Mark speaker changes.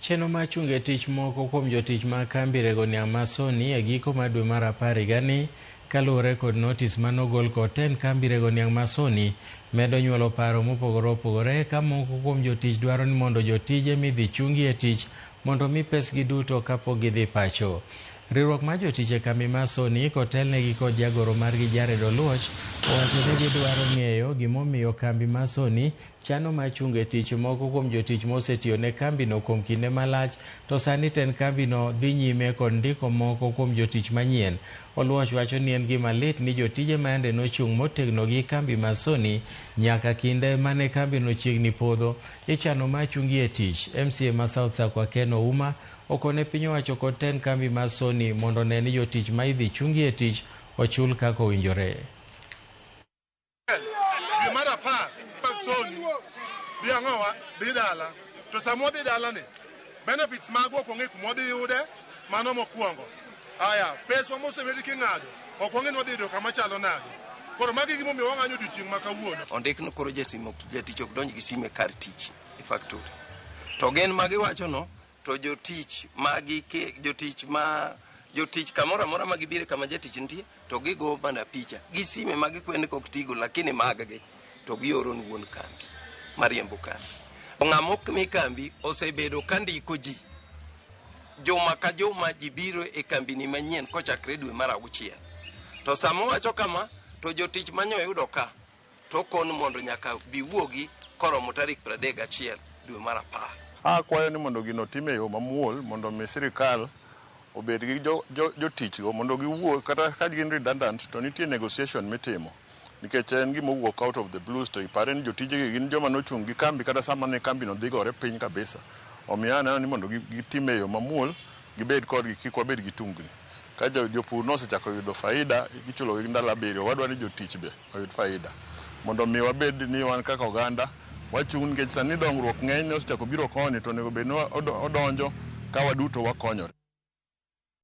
Speaker 1: Chenro mar chungo tich moko kuom jotich mag kambi rego niang' ma Sony e giko mar dwe mar 10 higani kaluwore kod notis manogol kod tend kambi rego niang' ma Sony medo nyuolo paro mopogore opogore ka moko kuom jotich dwaro ni mondo jotije midhi chungi e tich mondo mi pesgi duto kapok gidhi pacho. Riwruok mar jotich e kambi mar Sony kotelnegi kod jagoro margi Jared Oluoch owacho ni gidwaro ng'eyo gimomiyo kambi mar Sony chano mar chungo e tich moko kuom jotich mosetiyo ne kambino kuom kinde malach, to sani tend kambino dhi nyime kod ndiko moko kuom jotich manyien. Oluoch wacho ni en gima lit ni jotije mande nochung' motegno gi kambi mar Sony nyaka kinde mane kambino chiegni podho ichano mar chungi e tich. MCA ma South Sakwa Ken Ouma okone piny owacho kod tend kambi mar Sony mondo ne ni jotich ma idhi chungi e tich ochul kaka owinjore.
Speaker 2: Biangowa didala to samo didala ni benefits magwo konge kumodi yude mano mokuongo aya pesa mosebedi kingado okonge no dido kama chalo nade koro magi gimo mi wanganyo dichieng makawuono
Speaker 3: ondikno koro jatich ok donj gi sime kar tich e factory to gen magi wacho no to jotich magi jotich kamora mora magi bire kama jatich nitie to gigo mana picha gi sime magi kwene kok tigo lakini magage to gioro wuon kambi mariembo kambi. Ng'amok mi kambi osebedo kandiko ji juma ka juma ji biro e kambi ni manyien kochakre dwe mar 6. To samo wacho kama to jotich manyo yudo ka to kon mondo nyaka biwuogi koromo tarik 31 dwe mar 10.
Speaker 4: Kwayo ni mondo gino time yo mamuol mondo mi sirikal obed gi jotich go mondo giwuo kata ka gin redundant to nitie negotiation mitimo. Nikech en gima owuok out of the blues to ipare ni jotije gin joma nochung' gi kambi kata sama ne kambi no dhigore piny kabisa. Omiyo aneno ni mondo gitime yo mamuol gibed kodgi kik wabed gi tungni. Ka jopur nosechako yudo faida gichulo gi ndalo 7 wadwa ni jotich be oyud faida. Mondo mi wabed ni wan kaka oganda wachung' nikech sani dongruok ng'eny osechako biro koni to nego bed ni odonjo ka waduto wakonyore.